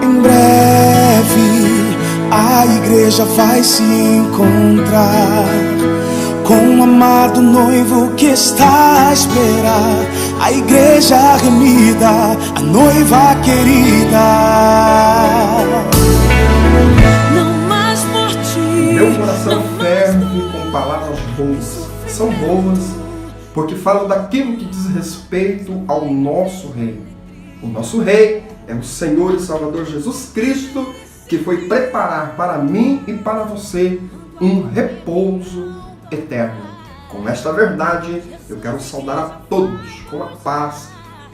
Em breve a igreja vai se encontrar com o amado noivo que está a esperar. A igreja remida, a noiva querida. Não mais por ti. Meu coração ferve com palavras boas. São boas porque falam daquilo que diz respeito ao nosso Rei. O nosso Rei é o Senhor e Salvador Jesus Cristo, que foi preparar para mim e para você um repouso eterno. Com esta verdade, eu quero saudar a todos com a paz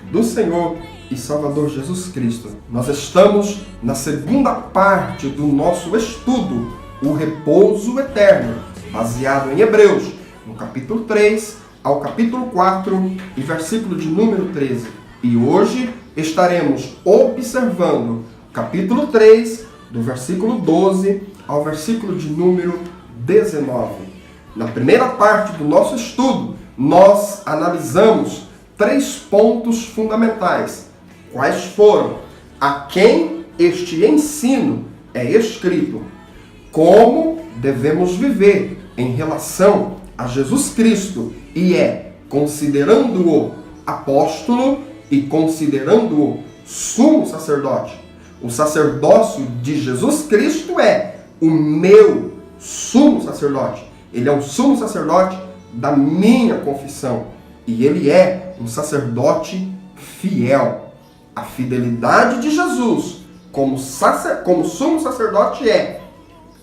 do Senhor e Salvador Jesus Cristo. Nós estamos na segunda parte do nosso estudo, o repouso eterno, baseado em Hebreus, no capítulo 3 ao capítulo 4 e versículo de número 13. E hoje estaremos observando o capítulo 3, do versículo 12 ao versículo de número 19. Na primeira parte do nosso estudo, nós analisamos 3 pontos fundamentais. Quais foram? A quem este ensino é escrito? Como devemos viver em relação a Jesus Cristo? E considerando-o apóstolo e considerando-o sumo sacerdote. O sacerdócio de Jesus Cristo é o meu sumo sacerdote. Ele é o sumo sacerdote da minha confissão. E ele é um sacerdote fiel. A fidelidade de Jesus como sumo sacerdote é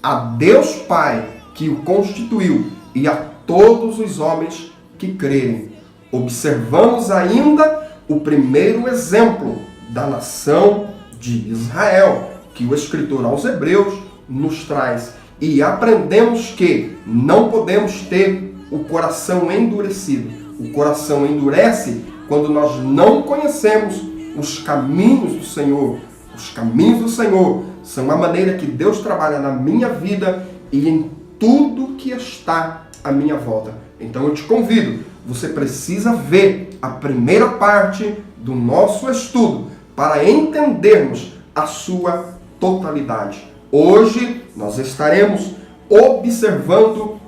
a Deus Pai que o constituiu e a todos os homens que crerem. Observamos ainda o primeiro exemplo da nação de Israel, que o escritor aos Hebreus nos traz. E aprendemos que não podemos ter o coração endurecido. O coração endurece quando nós não conhecemos os caminhos do Senhor. Os caminhos do Senhor são a maneira que Deus trabalha na minha vida e em tudo que está à minha volta. Então eu te convido, você precisa ver a primeira parte do nosso estudo para entendermos a sua totalidade. Hoje nós estaremos observando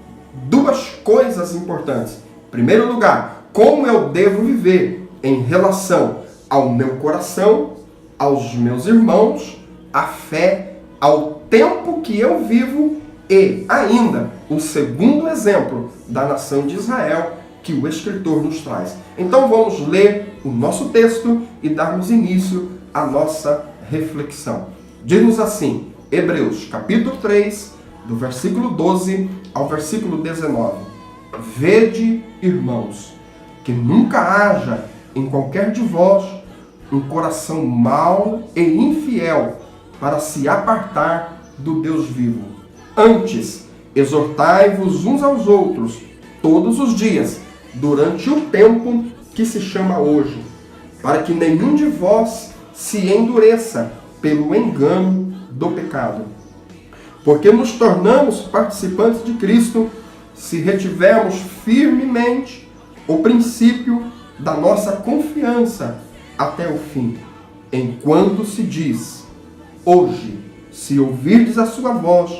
2 coisas importantes. Em primeiro lugar, como eu devo viver em relação ao meu coração, aos meus irmãos, à fé, ao tempo que eu vivo e ainda o segundo exemplo da nação de Israel que o escritor nos traz. Então vamos ler o nosso texto e darmos início à nossa reflexão. Diz-nos assim, Hebreus capítulo 3, do versículo 12 ao versículo 19. Vede, irmãos, que nunca haja em qualquer de vós um coração mau e infiel para se apartar do Deus vivo. Antes, exortai-vos uns aos outros todos os dias, durante o tempo que se chama hoje, para que nenhum de vós se endureça pelo engano do pecado. Porque nos tornamos participantes de Cristo se retivermos firmemente o princípio da nossa confiança até o fim. Enquanto se diz, hoje, se ouvirdes a sua voz,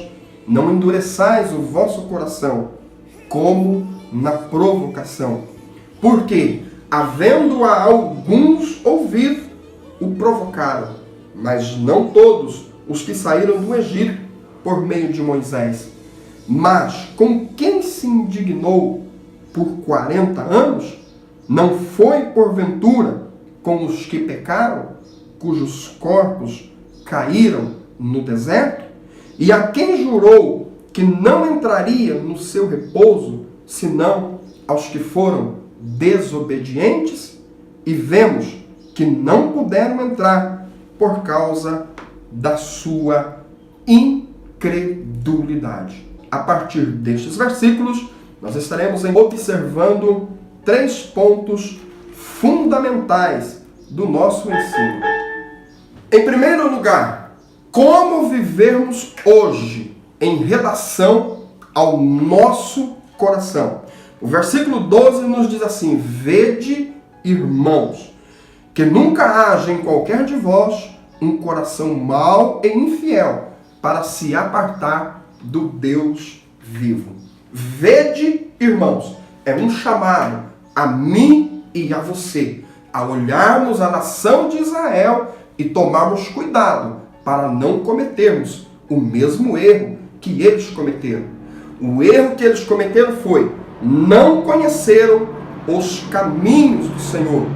não endureçais o vosso coração, como na provocação. Porque, havendo-a alguns ouvido, o provocaram, mas não todos os que saíram do Egito por meio de Moisés. Mas com quem se indignou por 40 anos, não foi porventura com os que pecaram, cujos corpos caíram no deserto? E a quem jurou que não entraria no seu repouso, senão aos que foram desobedientes? E vemos que não puderam entrar por causa da sua incredulidade. A partir destes versículos, nós estaremos observando 3 pontos fundamentais do nosso ensino. Em primeiro lugar, como vivermos hoje em relação ao nosso coração. O versículo 12 nos diz assim: vede, irmãos, que nunca haja em qualquer de vós um coração mau e infiel para se apartar do Deus vivo. Vede, irmãos, é um chamado a mim e a você a olharmos a nação de Israel e tomarmos cuidado para não cometermos o mesmo erro que eles cometeram. O erro que eles cometeram foi: não conheceram os caminhos do Senhor,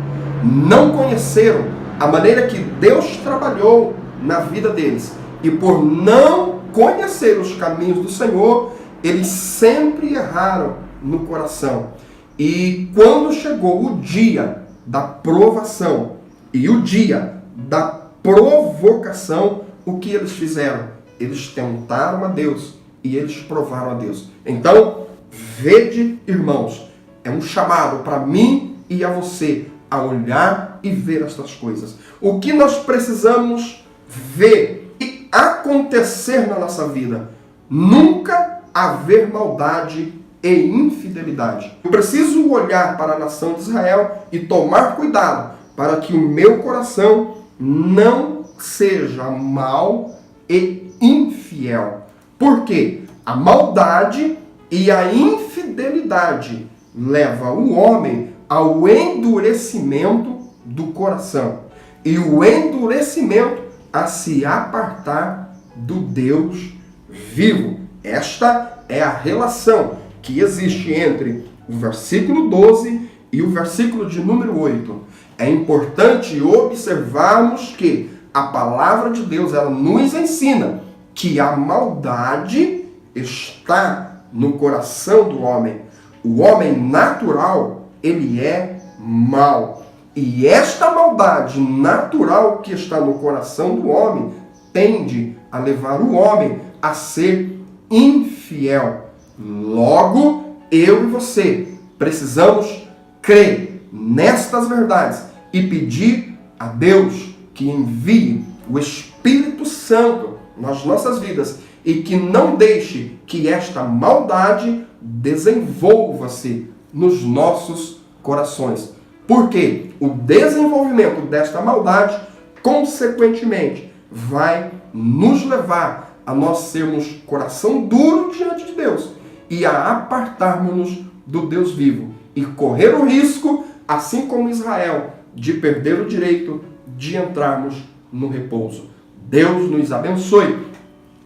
não conheceram a maneira que Deus trabalhou na vida deles. E por não conhecer os caminhos do Senhor, eles sempre erraram no coração. E quando chegou o dia da provação e o dia da provocação, o que eles fizeram? Eles tentaram a Deus e eles provaram a Deus. Então, vede, irmãos, é um chamado para mim e a você a olhar e ver estas coisas. O que nós precisamos ver e acontecer na nossa vida? Nunca haver maldade e infidelidade. Eu preciso olhar para a nação de Israel e tomar cuidado para que o meu coração não seja mau e infiel. Por quê? A maldade e a infidelidade leva o homem ao endurecimento do coração. E o endurecimento a se apartar do Deus vivo. Esta é a relação que existe entre o versículo 12 e o versículo de número 8. É importante observarmos que a palavra de Deus, ela nos ensina que a maldade está no coração do homem. O homem natural, ele é mau. E esta maldade natural que está no coração do homem tende a levar o homem a ser infiel. Logo, eu e você precisamos crer nestas verdades e pedir a Deus que envie o Espírito Santo nas nossas vidas e que não deixe que esta maldade desenvolva-se nos nossos corações. Porque o desenvolvimento desta maldade, consequentemente, vai nos levar a nós sermos coração duro diante de Deus e a apartarmos-nos do Deus vivo e correr o risco, assim como Israel, de perder o direito de entrarmos no repouso. Deus nos abençoe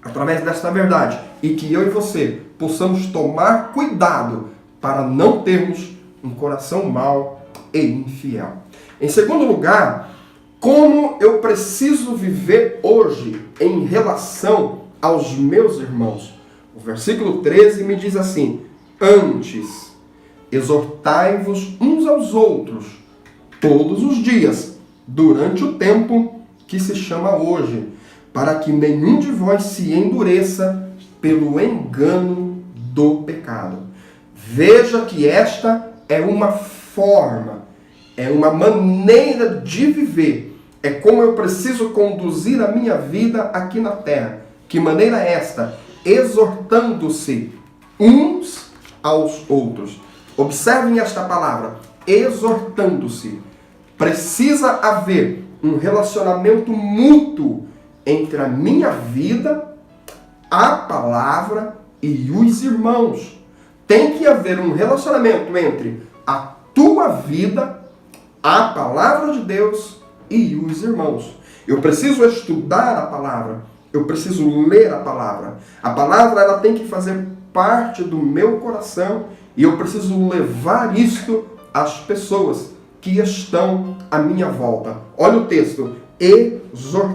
através desta verdade e que eu e você possamos tomar cuidado para não termos um coração mau e infiel. Em segundo lugar, como eu preciso viver hoje em relação aos meus irmãos? O versículo 13 me diz assim: antes, exortai-vos uns aos outros todos os dias, durante o tempo que se chama hoje, para que nenhum de vós se endureça pelo engano do pecado. Veja que esta é uma forma, é uma maneira de viver. É como eu preciso conduzir a minha vida aqui na terra. Que maneira é esta? Exortando-se uns aos outros. Observem esta palavra, exortando-se. Precisa haver um relacionamento mútuo entre a minha vida, a palavra e os irmãos. Tem que haver um relacionamento entre a tua vida, a palavra de Deus e os irmãos. Eu preciso estudar a palavra, eu preciso ler a palavra. A palavra, ela tem que fazer parte do meu coração e eu preciso levar isto às pessoas que estão à minha volta. Olha o texto: exortai-vos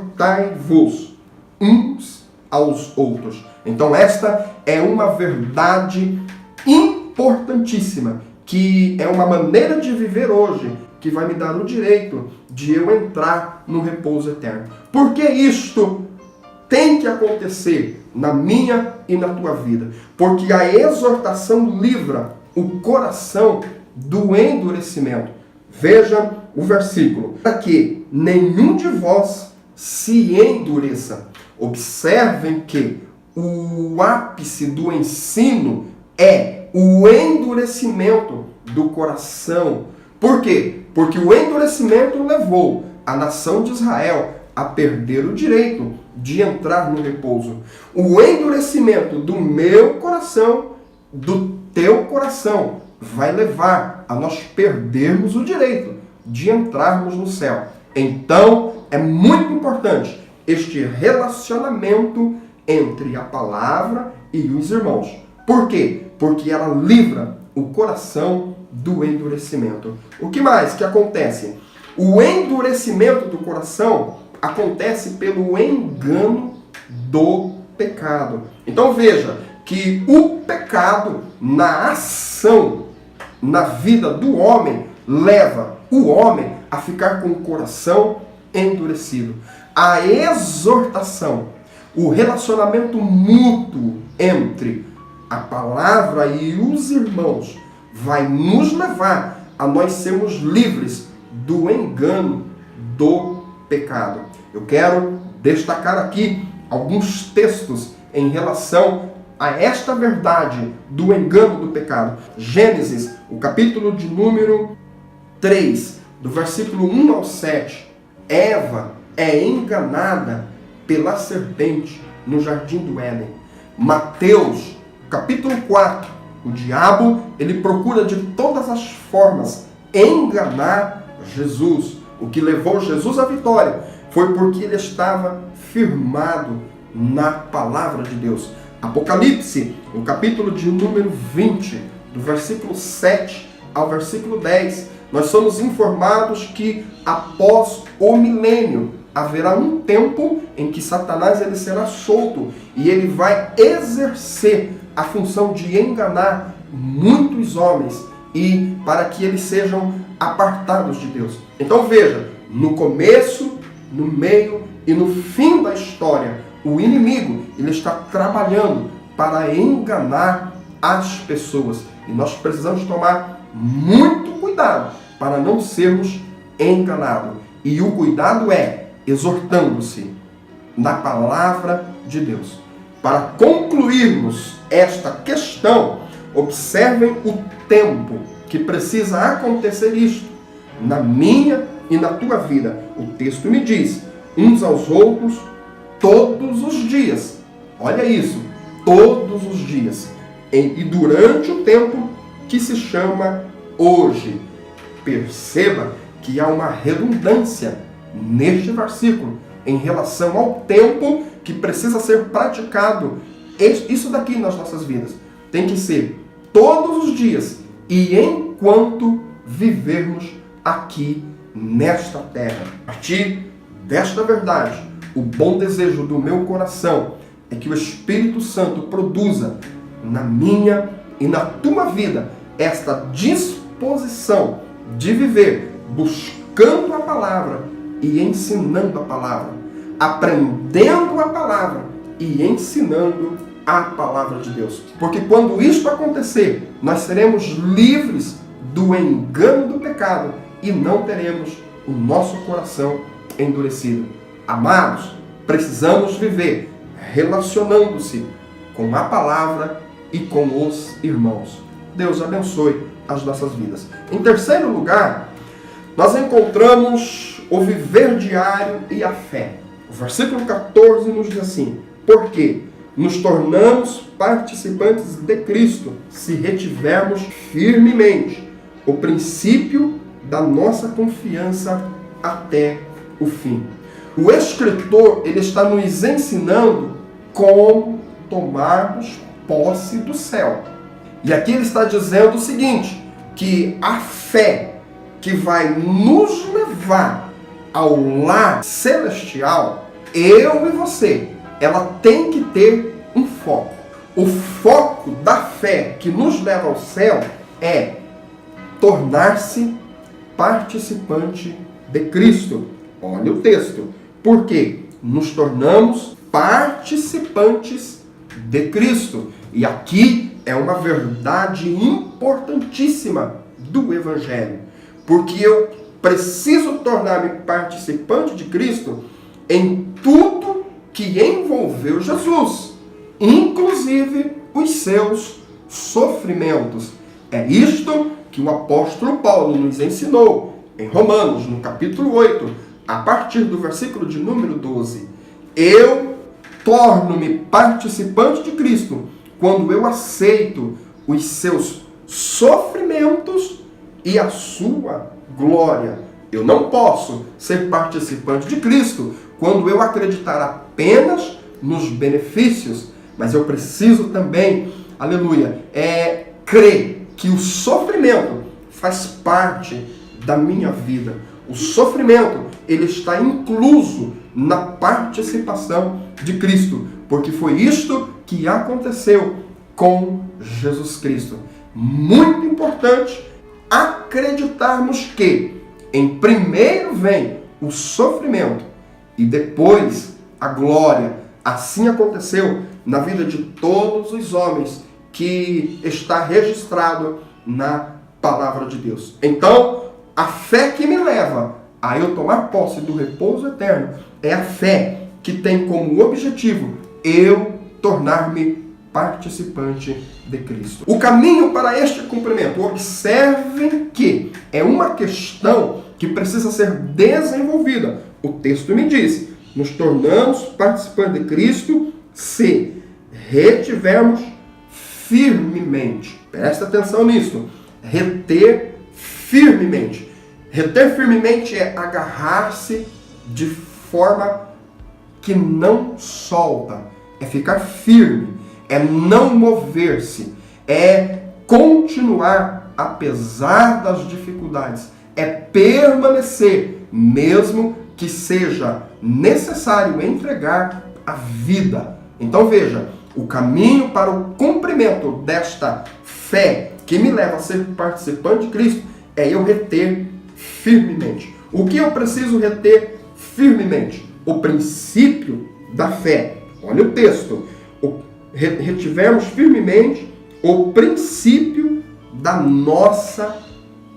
uns aos outros. Então esta é uma verdade importantíssima, que é uma maneira de viver hoje, que vai me dar o direito de eu entrar no repouso eterno. Porque isto tem que acontecer na minha e na tua vida. Porque a exortação livra o coração do endurecimento. Veja o versículo: para que nenhum de vós se endureça. Observem que o ápice do ensino é o endurecimento do coração. Por quê? Porque o endurecimento levou a nação de Israel a perder o direito de entrar no repouso. O endurecimento do meu coração, do teu coração, vai levar a nós perdermos o direito de entrarmos no céu. Então, é muito importante este relacionamento entre a palavra e os irmãos. Por quê? Porque ela livra o coração do endurecimento. O que mais que acontece? O endurecimento do coração acontece pelo engano do pecado. Então veja que o pecado na ação, na vida do homem, leva o homem a ficar com o coração endurecido. A exortação, o relacionamento mútuo entre a palavra e os irmãos vai nos levar a nós sermos livres do engano do pecado. Eu quero destacar aqui alguns textos em relação a esta verdade do engano do pecado. Gênesis, o capítulo de número 3, do versículo 1 ao 7. Eva é enganada pela serpente no jardim do Éden. Mateus, capítulo 4. O diabo, ele procura de todas as formas enganar Jesus. O que levou Jesus à vitória foi porque ele estava firmado na palavra de Deus. Apocalipse, o capítulo de número 20, do versículo 7 ao versículo 10, nós somos informados que após o milênio haverá um tempo em que Satanás ele será solto e ele vai exercer a função de enganar muitos homens e para que eles sejam apartados de Deus. Então veja, no começo, no meio e no fim da história, o inimigo ele está trabalhando para enganar as pessoas. E nós precisamos tomar muito cuidado para não sermos enganados. E o cuidado é exortando-se na palavra de Deus. Para concluirmos esta questão, observem o tempo que precisa acontecer isto na minha e na tua vida. O texto me diz, uns aos outros todos os dias. Olha isso, todos os dias. E durante o tempo que se chama hoje. Perceba que há uma redundância neste versículo em relação ao tempo que precisa ser praticado. Isso daqui nas nossas vidas tem que ser todos os dias e enquanto vivermos aqui nesta terra. A partir desta verdade, o bom desejo do meu coração é que o Espírito Santo produza na minha e na tua vida esta disposição de viver buscando a palavra e ensinando a palavra, aprendendo a palavra e ensinando a palavra de Deus. Porque quando isto acontecer, nós seremos livres do engano do pecado e não teremos o nosso coração endurecido. Amados, precisamos viver relacionando-se com a palavra e com os irmãos. Deus abençoe as nossas vidas. Em terceiro lugar, nós encontramos o viver diário e a fé. O versículo 14 nos diz assim: porque nos tornamos participantes de Cristo se retivermos firmemente o princípio da nossa confiança até o fim. O escritor ele está nos ensinando como tomarmos posse do céu. E aqui ele está dizendo o seguinte, que a fé que vai nos levar ao lar celestial, eu e você, ela tem que ter um foco. O foco da fé que nos leva ao céu é tornar-se participante de Cristo. Olha o texto. Porque nos tornamos participantes de Cristo. E aqui é uma verdade importantíssima do Evangelho. Porque eu preciso tornar-me participante de Cristo em tudo que envolveu Jesus, inclusive os seus sofrimentos. É isto que o apóstolo Paulo nos ensinou em Romanos, no capítulo 8, a partir do versículo de número 12, eu torno-me participante de Cristo quando eu aceito os seus sofrimentos e a sua glória. Eu não posso ser participante de Cristo quando eu acreditar apenas nos benefícios, mas eu preciso também, aleluia, crer que o sofrimento faz parte da minha vida. O sofrimento, ele está incluso na participação de Cristo, porque foi isto que aconteceu com Jesus Cristo. Muito importante acreditarmos que em primeiro vem o sofrimento e depois a glória. Assim aconteceu na vida de todos os homens que está registrado na palavra de Deus. Então, a fé que me leva a eu tomar posse do repouso eterno é a fé que tem como objetivo eu tornar-me participante de Cristo. O caminho para este cumprimento, observem que é uma questão que precisa ser desenvolvida. O texto me diz, nos tornamos participantes de Cristo se retivermos firmemente. Presta atenção nisso. Reter firmemente. Reter firmemente é agarrar-se de forma que não solta. É ficar firme. É não mover-se. É continuar apesar das dificuldades. É permanecer, mesmo que seja necessário entregar a vida. Então veja, o caminho para o cumprimento desta fé que me leva a ser participante de Cristo é eu reter firmemente. O que eu preciso reter firmemente? O princípio da fé. Olha o texto. Retivermos firmemente o princípio da nossa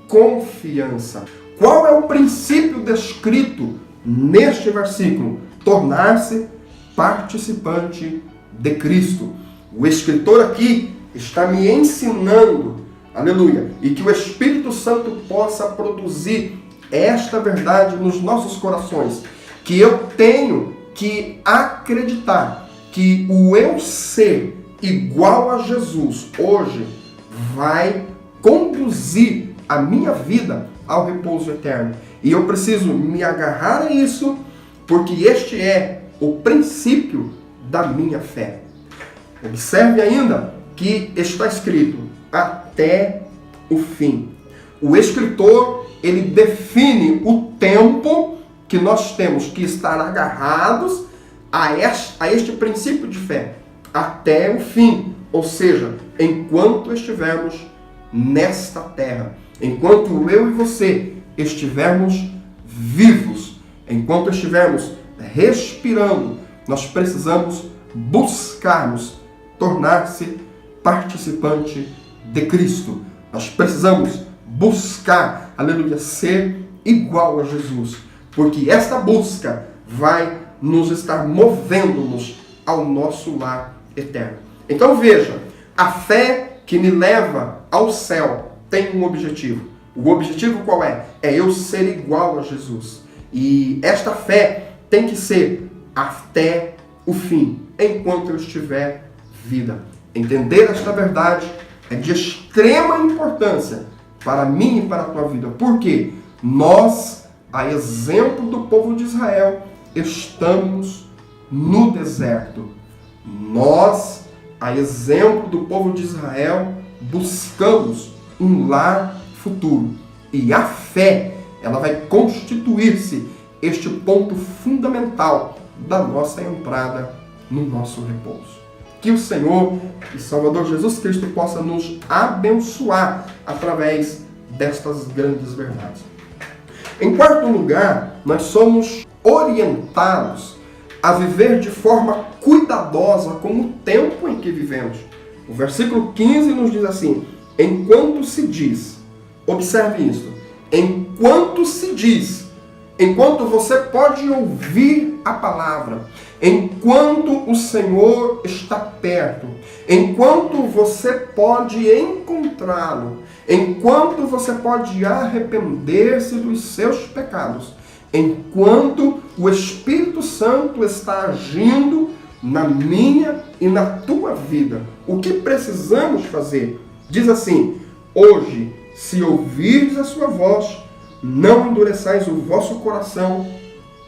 confiança. Qual é o princípio descrito neste versículo? Tornar-se participante de Cristo. O escritor aqui está me ensinando, aleluia, e que o Espírito Santo possa produzir esta verdade nos nossos corações, que eu tenho que acreditar que o eu ser igual a Jesus hoje vai conduzir a minha vida ao repouso eterno. E eu preciso me agarrar a isso, porque este é o princípio da minha fé. Observe ainda que está escrito até o fim. O escritor, ele define o tempo que nós temos que estar agarrados a este princípio de fé, até o fim, ou seja, enquanto estivermos nesta terra, enquanto eu e você estivermos vivos, enquanto estivermos respirando, nós precisamos buscarmos tornar-se participante de Cristo. Nós precisamos buscar, aleluia, ser igual a Jesus, porque esta busca vai nos estar movendo-nos ao nosso lar eterno. Então veja, a fé que me leva ao céu tem um objetivo. O objetivo qual é? É eu ser igual a Jesus. E esta fé tem que ser até o fim, enquanto eu estiver vida. Entender esta verdade é de extrema importância para mim e para a tua vida. Porque nós, a exemplo do povo de Israel, estamos no deserto. Nós, a exemplo do povo de Israel, buscamos um lar futuro. E a fé, ela vai constituir-se este ponto fundamental da nossa entrada no nosso repouso. Que o Senhor e Salvador Jesus Cristo possa nos abençoar através destas grandes verdades. Em quarto lugar, nós somos orientados a viver de forma cuidadosa com o tempo em que vivemos. O versículo 15 nos diz assim: enquanto se diz, observe isso, enquanto se diz, enquanto você pode ouvir a palavra, enquanto o Senhor está perto, enquanto você pode encontrá-lo, enquanto você pode arrepender-se dos seus pecados, enquanto o Espírito Santo está agindo na minha e na tua vida. O que precisamos fazer? Diz assim: hoje, se ouvirdes a sua voz, não endureçais o vosso coração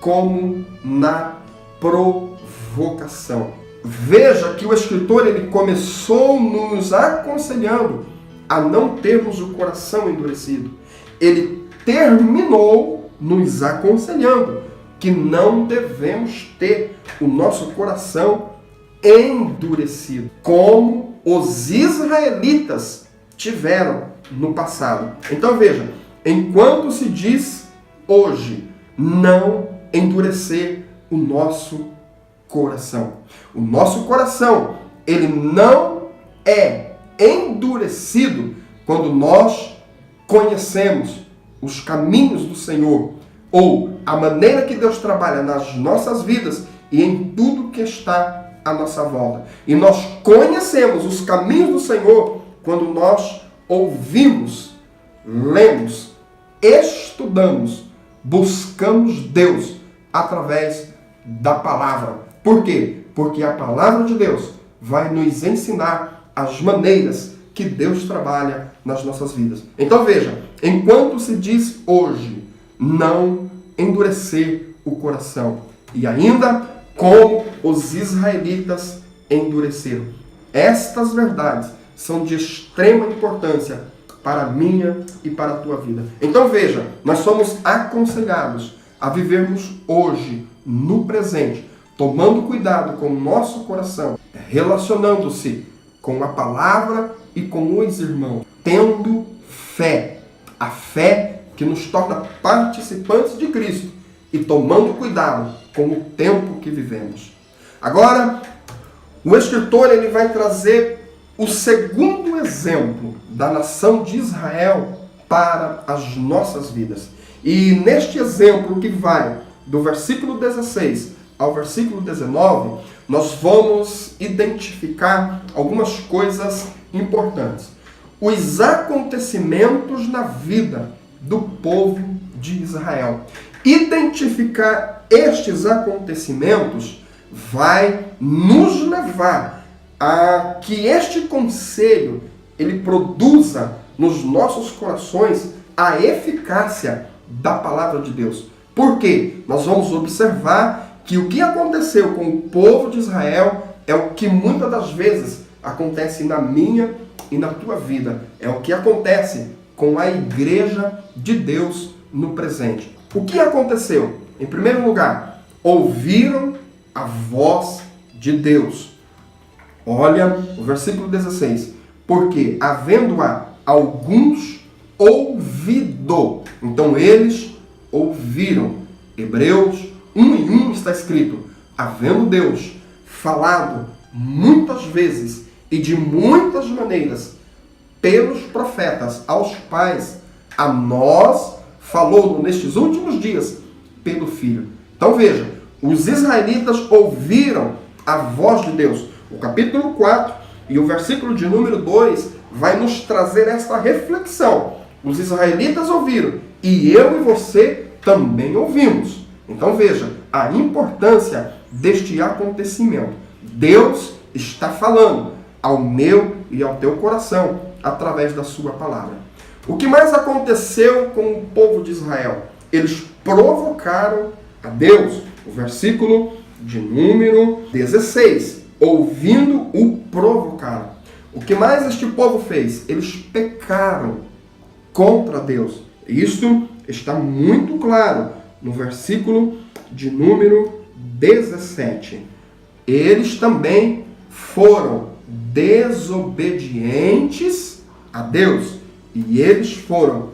como na provocação. Veja que o escritor ele começou nos aconselhando a não termos o coração endurecido. Ele terminou nos aconselhando que não devemos ter o nosso coração endurecido, como os israelitas tiveram no passado. Então veja, enquanto se diz hoje, não endurecer o nosso coração. O nosso coração, ele não é endurecido quando nós conhecemos os caminhos do Senhor, ou a maneira que Deus trabalha nas nossas vidas e em tudo que está à nossa volta. E nós conhecemos os caminhos do Senhor quando nós ouvimos, lemos, estudamos, buscamos Deus através da palavra. Por quê? Porque a palavra de Deus vai nos ensinar as maneiras que Deus trabalha nas nossas vidas. Então veja, enquanto se diz hoje, não endurecer o coração. E ainda como os israelitas endureceram. Estas verdades são de extrema importância para a minha e para a tua vida. Então veja, nós somos aconselhados a vivermos hoje, no presente, tomando cuidado com o nosso coração, relacionando-se com a palavra e com os irmãos, tendo fé, a fé que nos torna participantes de Cristo e tomando cuidado com o tempo que vivemos. Agora, o escritor ele vai trazer o segundo exemplo da nação de Israel para as nossas vidas. E neste exemplo que vai do versículo 16 ao versículo 19, nós vamos identificar algumas coisas importantes. Os acontecimentos na vida do povo de Israel. Identificar estes acontecimentos vai nos levar a que este conselho ele produza nos nossos corações a eficácia da palavra de Deus. Por quê? Nós vamos observar que o que aconteceu com o povo de Israel é o que muitas das vezes acontece na minha e na tua vida. É o que acontece com a igreja de Deus no presente. O que aconteceu? Em primeiro lugar, ouviram a voz de Deus. Olha o versículo 16. Porque, havendo-a alguns ouvido. Então, eles ouviram. Hebreus 1:1 está escrito: havendo Deus falado muitas vezes e de muitas maneiras pelos profetas aos pais, a nós falou nestes últimos dias pelo Filho. Então veja, os israelitas ouviram a voz de Deus. O capítulo 4 e o versículo de número 2 vai nos trazer essa reflexão. Os israelitas ouviram e eu e você também ouvimos. Então veja a importância deste acontecimento. Deus está falando ao meu e ao teu coração através da sua palavra. O que mais aconteceu com o povo de Israel? Eles provocaram a Deus. O versículo de número 16. Ouvindo o provocaram. O que mais este povo fez? Eles pecaram contra Deus. Isso está muito claro no versículo de número 17. Eles também foram desobedientes a Deus e eles foram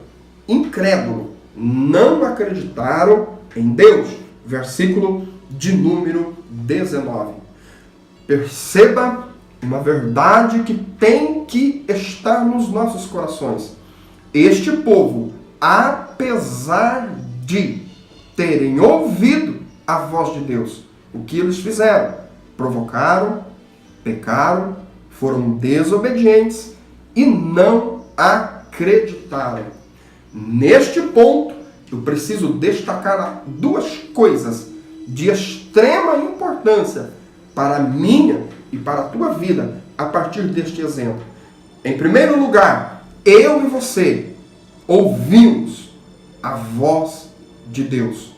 incrédulos, não acreditaram em Deus. Versículo de número 19. Perceba uma verdade que tem que estar nos nossos corações. Este povo, apesar de terem ouvido a voz de Deus, o que eles fizeram? Provocaram, pecaram, foram desobedientes e não acreditaram. Neste ponto eu preciso destacar duas coisas de extrema importância para a minha e para a tua vida a partir deste exemplo. Em primeiro lugar, eu e você ouvimos a voz de Deus.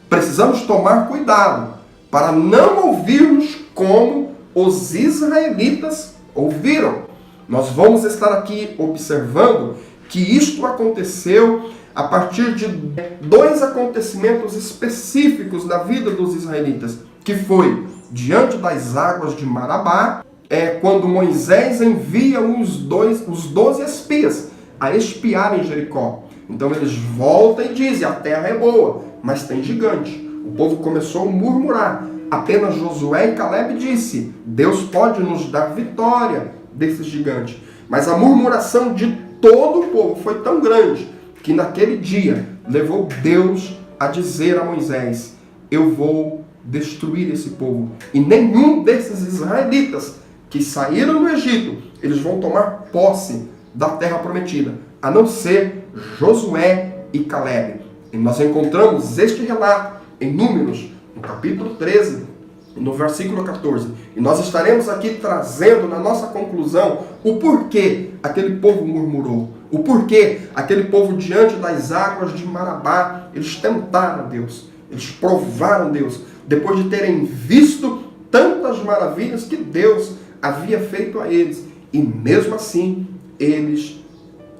Precisamos tomar cuidado para não ouvirmos como os israelitas ouviram. Nós vamos estar aqui observando que isto aconteceu a partir de dois acontecimentos específicos na vida dos israelitas, que foi diante das águas de Marabá, quando Moisés envia os 12 espias a espiarem Jericó. Então eles voltam e dizem, a terra é boa, mas tem gigante. O povo começou a murmurar. Apenas Josué e Caleb disse, Deus pode nos dar vitória desses gigantes. Mas a murmuração de todo o povo foi tão grande que naquele dia levou Deus a dizer a Moisés, eu vou destruir esse povo. E nenhum desses israelitas que saíram do Egito, eles vão tomar posse da terra prometida, a não ser Josué e Caleb. E nós encontramos este relato em Números, no capítulo 13, no versículo 14. E nós estaremos aqui trazendo na nossa conclusão o porquê aquele povo murmurou. O porquê aquele povo diante das águas de Marabá, eles tentaram Deus. Eles provaram Deus. Depois de terem visto tantas maravilhas que Deus havia feito a eles. E mesmo assim, eles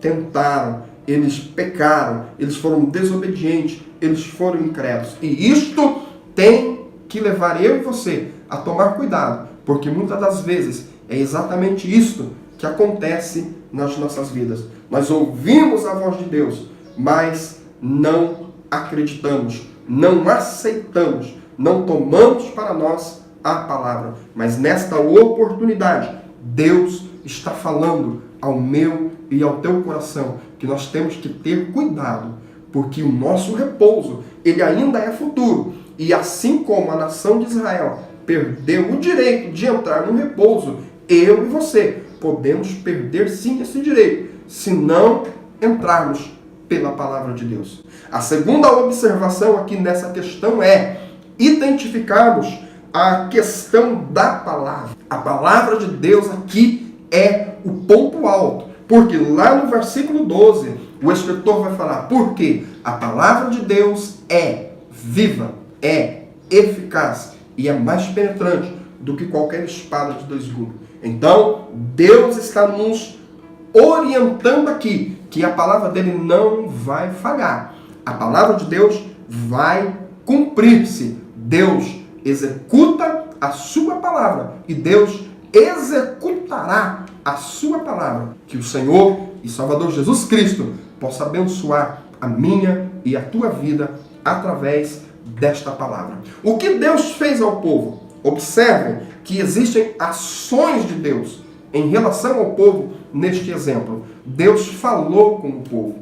tentaram, eles pecaram, eles foram desobedientes, eles foram incrédulos. E isto tem que levar eu e você a tomar cuidado, porque muitas das vezes é exatamente isto que acontece nas nossas vidas. Nós ouvimos a voz de Deus, mas não acreditamos, não aceitamos, não tomamos para nós a palavra. Mas nesta oportunidade, Deus está falando ao meu e ao teu coração que nós temos que ter cuidado, porque o nosso repouso, ele ainda é futuro. E assim como a nação de Israel perdeu o direito de entrar no repouso, eu e você podemos perder sim esse direito, se não entrarmos pela palavra de Deus. A segunda observação aqui nessa questão é identificarmos a questão da palavra. A palavra de Deus aqui é o ponto alto, porque lá no versículo 12, o escritor vai falar, porque a palavra de Deus é viva, é eficaz e é mais penetrante do que qualquer espada de dois gumes. Então, Deus está nos orientando aqui que a palavra dele não vai falhar. A palavra de Deus vai cumprir-se. Deus executa a sua palavra e Deus executará a sua palavra. Que o Senhor e Salvador Jesus Cristo possa abençoar a minha e a tua vida através desta palavra. O que Deus fez ao povo? Observem que existem ações de Deus em relação ao povo neste exemplo. Deus falou com o povo.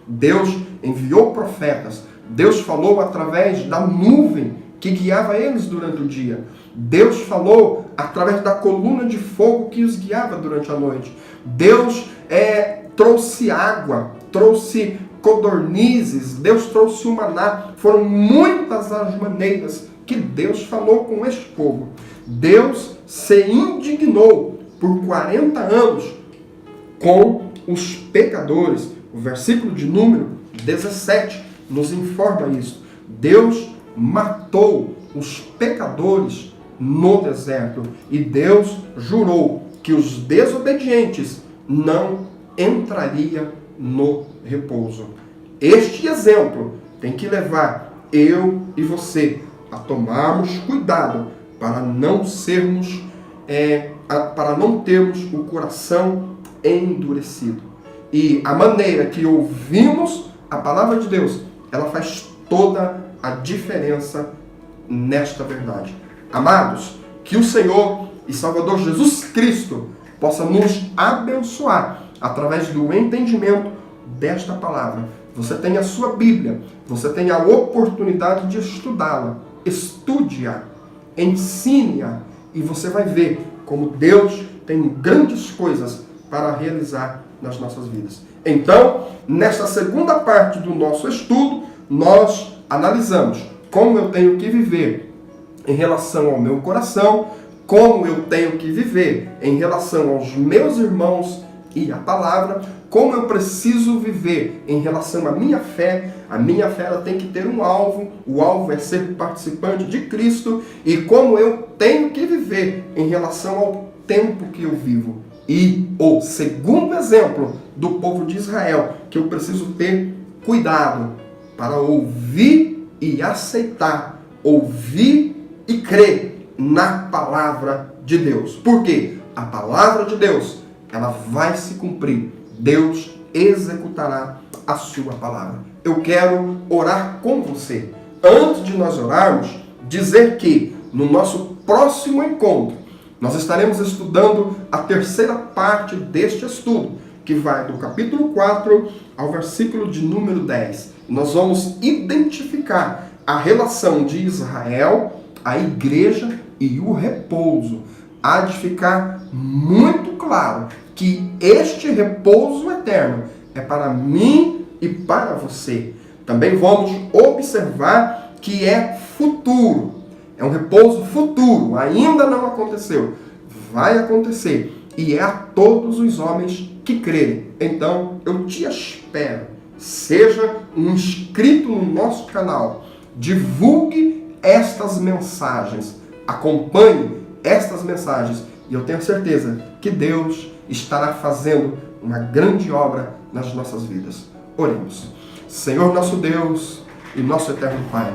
Deus enviou profetas. Deus falou através da nuvem que guiava eles durante o dia. Deus falou através da coluna de fogo que os guiava durante a noite. Deus trouxe água, trouxe codornizes, Deus trouxe o maná. Foram muitas as maneiras que Deus falou com este povo. Deus se indignou por 40 anos com os pecadores. O versículo de número 17 nos informa isso. Deus matou os pecadores no deserto e Deus jurou que os desobedientes não entrariam no repouso. Este exemplo tem que levar eu e você a tomarmos cuidado para não sermos, para não termos o coração endurecido. E a maneira que ouvimos a palavra de Deus, ela faz toda a diferença nesta verdade. Amados, que o Senhor e Salvador Jesus Cristo possa nos abençoar através do entendimento desta palavra. Você tem a sua Bíblia, você tem a oportunidade de estudá-la. Estude-a, ensine-a e você vai ver como Deus tem grandes coisas para realizar nas nossas vidas. Então, nesta segunda parte do nosso estudo, nós analisamos como eu tenho que viver em relação ao meu coração, como eu tenho que viver em relação aos meus irmãos e à palavra, como eu preciso viver em relação à minha fé. A minha fé ela tem que ter um alvo, o alvo é ser participante de Cristo, e como eu tenho que viver em relação ao tempo que eu vivo. E o segundo exemplo do povo de Israel, que eu preciso ter cuidado para ouvir e aceitar, ouvir e crer na palavra de Deus. Por quê? A palavra de Deus, ela vai se cumprir. Deus executará a sua palavra. Eu quero orar com você. Antes de nós orarmos, dizer que no nosso próximo encontro, nós estaremos estudando a terceira parte deste estudo, que vai do capítulo 4 ao versículo de número 10. Nós vamos identificar a relação de Israel, a igreja e o repouso. Há de ficar muito claro que este repouso eterno é para mim e para você. Também vamos observar que é futuro. É um repouso futuro, ainda não aconteceu. Vai acontecer. E é a todos os homens que crerem. Então, eu te espero. Seja um inscrito no nosso canal. Divulgue estas mensagens. Acompanhe estas mensagens. E eu tenho certeza que Deus estará fazendo uma grande obra nas nossas vidas. Oremos. Senhor nosso Deus e nosso eterno Pai,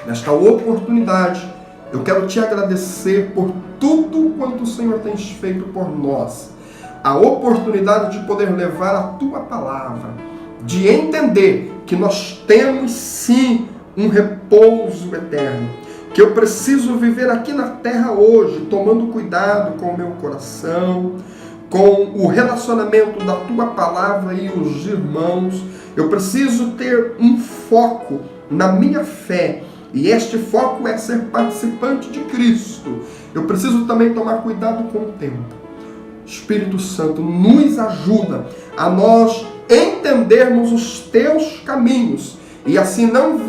nesta oportunidade, eu quero te agradecer por tudo quanto o Senhor tem feito por nós. A oportunidade de poder levar a tua palavra, de entender que nós temos sim um repouso eterno, que eu preciso viver aqui na terra hoje, tomando cuidado com o meu coração, com o relacionamento da tua palavra e os irmãos. Eu preciso ter um foco na minha fé, e este foco é ser participante de Cristo. Eu preciso também tomar cuidado com o tempo. Espírito Santo, nos ajuda a nós entendermos os teus caminhos e assim não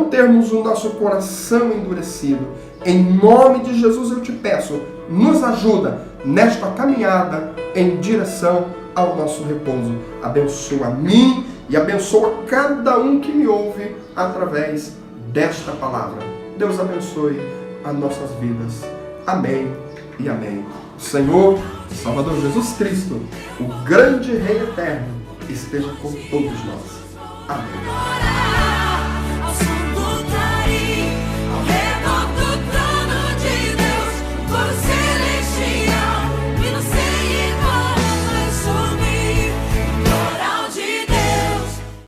termos o nosso coração endurecido. Em nome de Jesus eu te peço, nos ajuda nesta caminhada em direção ao nosso repouso. Abençoa a mim e abençoa cada um que me ouve através desta palavra. Deus abençoe as nossas vidas. Amém e amém. O Senhor, Salvador Jesus Cristo, o grande Rei eterno, esteja com todos nós. Amém.